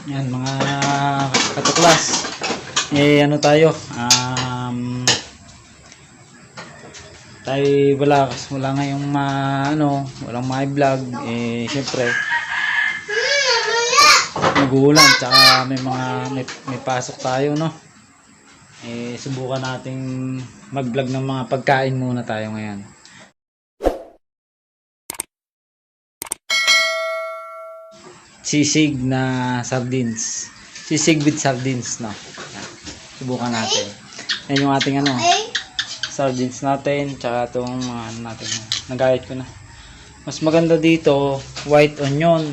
Yan mga katuklas. Ano tayo? Tayo wala ngayong walang ma-vlog. Syempre nagulan tsaka may pasok tayo, no? Subukan nating mag-vlog ng mga pagkain muna tayo ngayon. Sisig na sardines. Sisig with sardines, no? Yan. Subukan natin. Yan yung ating sardines natin, tsaka itong mga natin. Nagayat ko na. Mas maganda dito, white onion.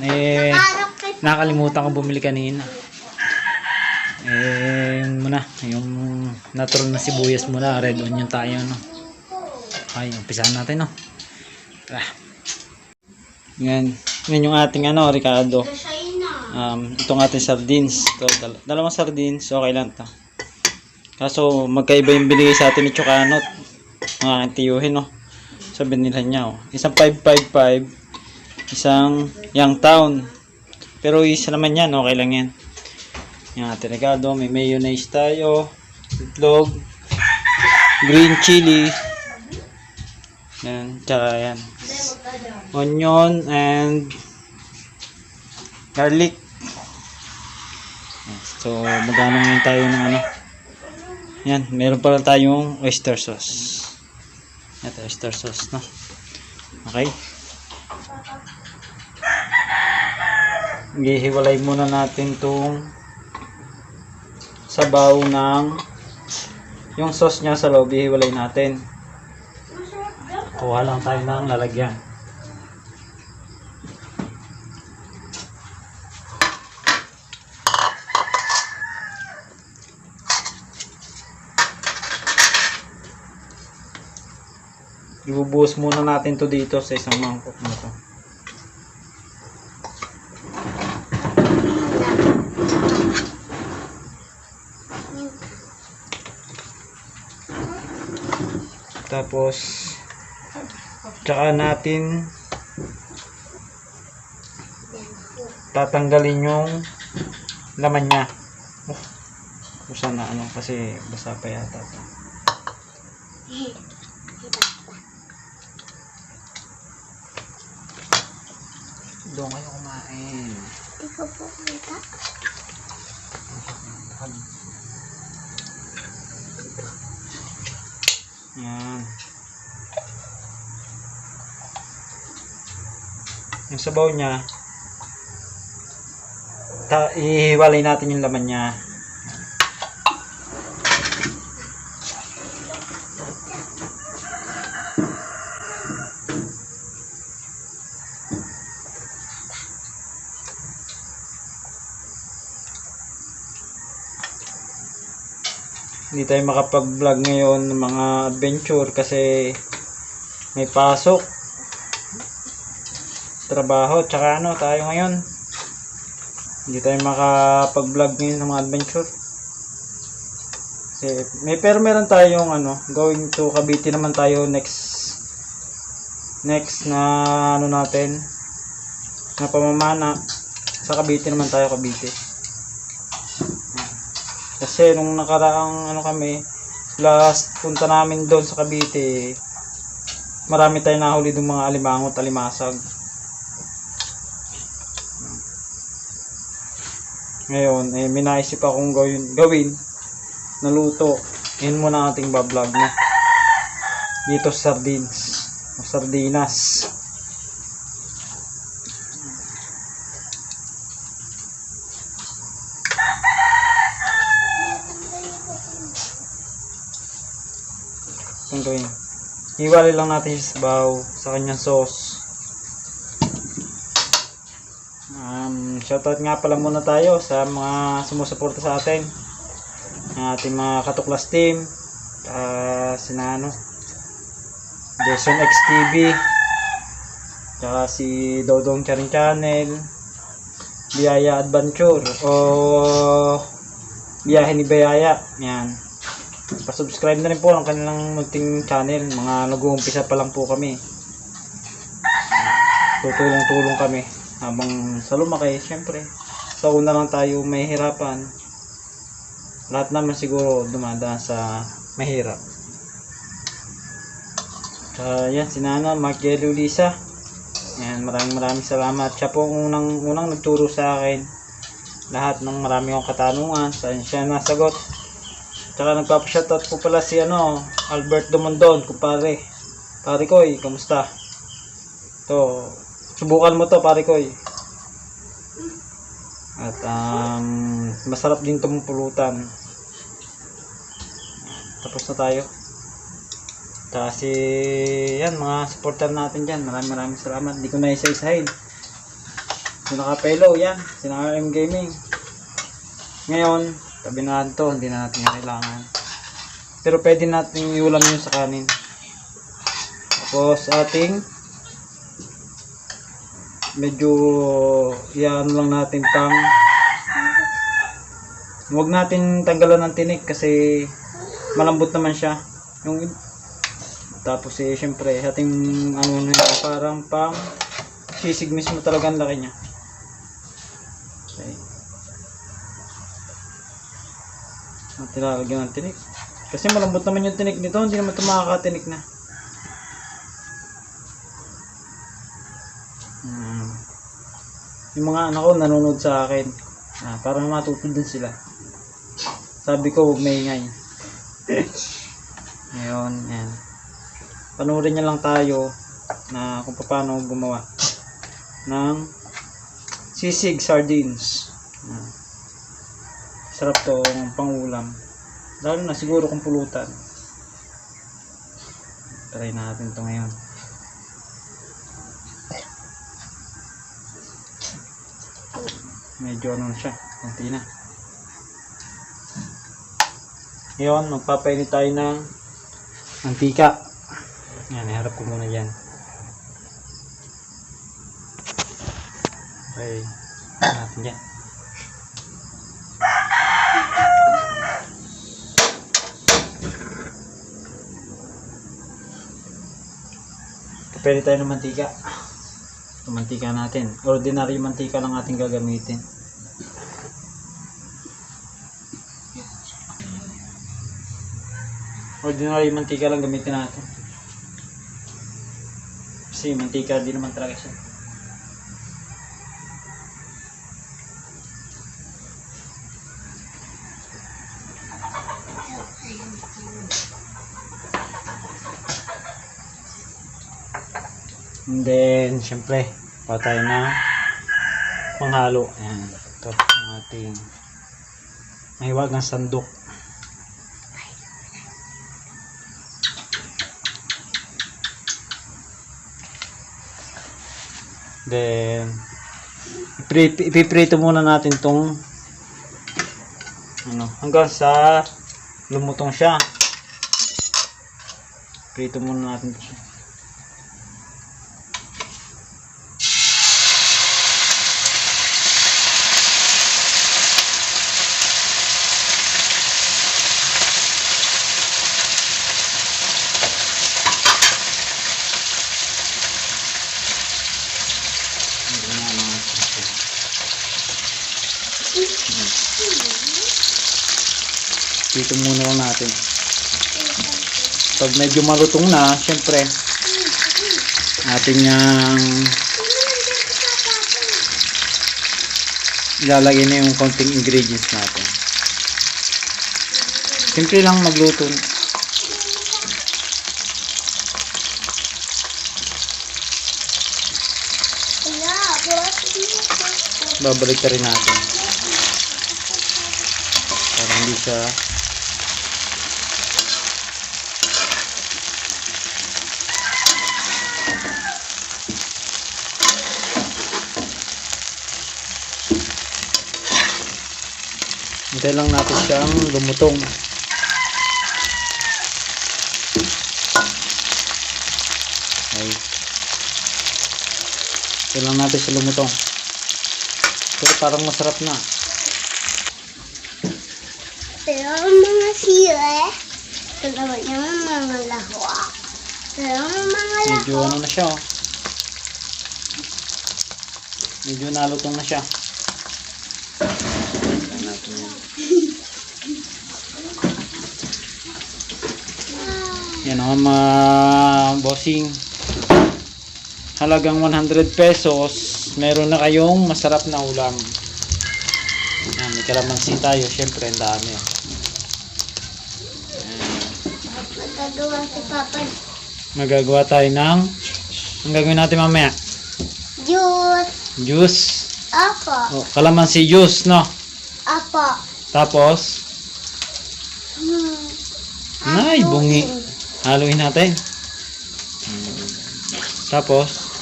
Nakalimutan ko bumili kanina. Muna, yung natural na sibuyas muna, red onion tayo, no? Ay, umpisahan natin, no? Yan yung ating Ricardo. Itong ating sardines. Ito, dalawang sardines, okay lang to. Kaso magkaiba yung binigay sa atin ni Chocanot. Mga tiyuhin, no? Sabi nila niya, isang 555, isang Youngtown. Pero isa naman yan, okay lang yan. Yung ating Ricardo, may mayonnaise tayo, itlog, green chili, yan, tsaka yan, onion and garlic. So magano ngayon tayo ng yan, meron pala tayong oyster sauce. Ito oyster sauce, no? Okay, gihiwalay muna natin tong sabaw ng yung sauce nya sa loob, ihiwalay natin. Kuha lang tayo ng lalagyan. Ibubuhos muna natin to dito sa isang mangkok na to. Tapos tsaka natin tatanggalin yung laman nya. Sana kasi basa pa yata ito. Doon kayo kumain. Ikaw po kumita. Yan. Yung sabaw niya, ihiwalay natin yung laman niya. Hindi tayo makapag-vlog ngayon ng mga adventure kasi may pasok, trabaho, tsaka tayo ngayon. Hindi tayo makapag-vlog ngayon ng mga adventure. Kasi pero meron tayong going to Cavite naman tayo next na natin na pamamana. Sa Cavite naman tayo, Cavite. Kasi nung nakaraang kami, last punta namin doon sa Cavite, marami tayong nahuli ng mga alimangot, alimasag. Ngayon, may naisip akong gawin na luto. Yan muna ating bablog na. Dito sardines o sardinas. Ang gawin, hiwalay lang natin yung sabaw sa kanyang sauce. Shoutout nga pala muna tayo sa mga sumusuporta sa atin, ang ating mga katuklas team, Jason X TV, tsaka si Dodong Charing Channel, Biyaya Adventure o Biyahe ni Biyaya. Yan, pa-subscribe na rin po ang kanilang munting channel. Mga nag-uumpisa pa lang po kami. Tutulong-tulong kami habang sa lumaki, syempre sa una lang tayo mahihirapan, lahat naman siguro dumadaan sa mahirap. Yan, si Nana Margelio Lisa. Yan, maraming salamat. Siya po unang nagturo sa akin lahat ng marami kong katanungan. Siya nasagot. Tsaka nagpapa-shoutout po pala si Albert Dumondon, kumpare. Pare Koy, kamusta? To, subukan mo to, pare Koy. At masarap din itong pulutan. Tapos na tayo. Kasi yan, mga supporter natin dyan, maraming salamat. Hindi ko na isa-isahin. Sinakapelo yan, sinaka-M Gaming. Ngayon tabi natin to, hindi na natin kailangan, pero pwede natin iulam yun sa kanin. Tapos ating medyo yan lang natin pang, huwag natin tanggalan ng tinik kasi malambot naman siya yung. Tapos syempre ating parang pang sisig mismo talaga ang laki niya. Okay. At ilalagyan ng tinik kasi malambot naman yung tinik nito, hindi naman ito makakatinik na. Yung mga anak ko nanonood sa akin, parang matutol din sila. Sabi ko huwag maingay. Ngayon, yan, panoorin niya lang tayo na kung paano gumawa ng sisig sardines. Sarap to pangulam, lalo na siguro kung pulutan. Try natin to ngayon. Medyo siya, konti na. Ngayon magpapainit tayo ng mantika. Yan, iharap ko muna yan. Okay, natin yan. Pwede tayo ng mantika. Ito mantika natin, ordinary mantika lang ating gagamitin. Ordinary mantika lang gamitin natin kasi mantika di naman talaga siya. And then syempre pa tayo na panghalo. Ayan, ito ang ating mahiwag ng sandok. Then ipiprito muna natin tong hanggang sa lumutong siya. Prito muna natin siya. Dito muna lang natin. Pag medyo malutong na, syempre atin yang ilalagay na yung konting ingredients natin. Simple lang magluto. Babalik ka rin natin para hindi siya hintay lang natin siyang lumutong. Okay. Hintay lang natin siya lumutong. Pero parang masarap na. Pero ang mga sile, ito naman yung mga lahwa. Pero ang mga Medyo na siya, oh. Medyo nalutong na siya. Yan o mga bossing. Halagang 100 pesos. Meron na kayong masarap na ulam. Yan, may kalamansi tayo. Syempre, ang dami. Magagawa si Papa. Magagawa tayo ng... Ang gagawin natin mamaya? Juice. Juice. Apo. Oh, kalamansi juice, no? Apo. Tapos, ay, bungi. Haluin natin. Tapos,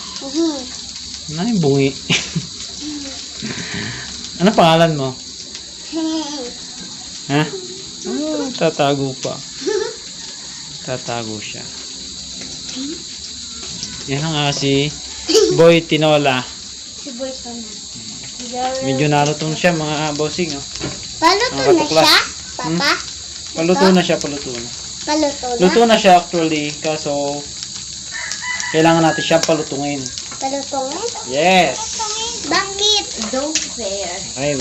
ay, bungi. Ano pangalan mo? Ha? Oh, tatago pa. Tatago siya. Yan ang si Boy Tinola. Si Boy pa na. Medyo narutong siya mga bossing. Oh. Paluto Mga na katuklas. siya, Papa? Paluto na siya, paluto na. Paluto na? Luto na siya actually, kaso kailangan natin siyang palutungin. Paluto na? Yes! Bakit? Don't fair. Okay.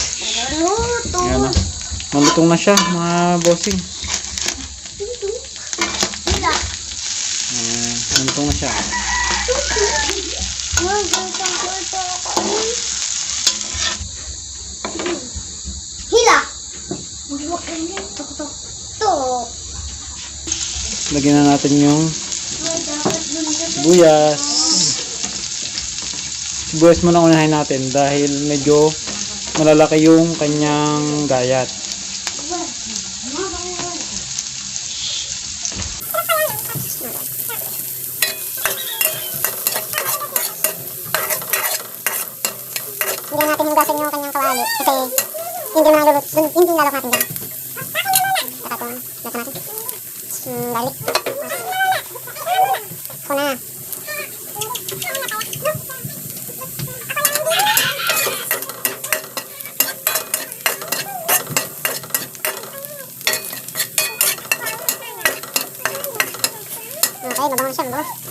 Luto. Yan na. Malutong na siya mga bossing. Hila. Malutong na siya. Hila. To. Lagyan na natin yung sibuyas. Sibuyas muna unahin natin dahil medyo malalaki yung kanyang gayat. Hindi natin hinugasan yung kanyang kawali kasi hindi nalulot, hindi lalok natin dyan. Saka ito, lasa natin. Garlic. Ito na. Okay, mabango na siya, mabango.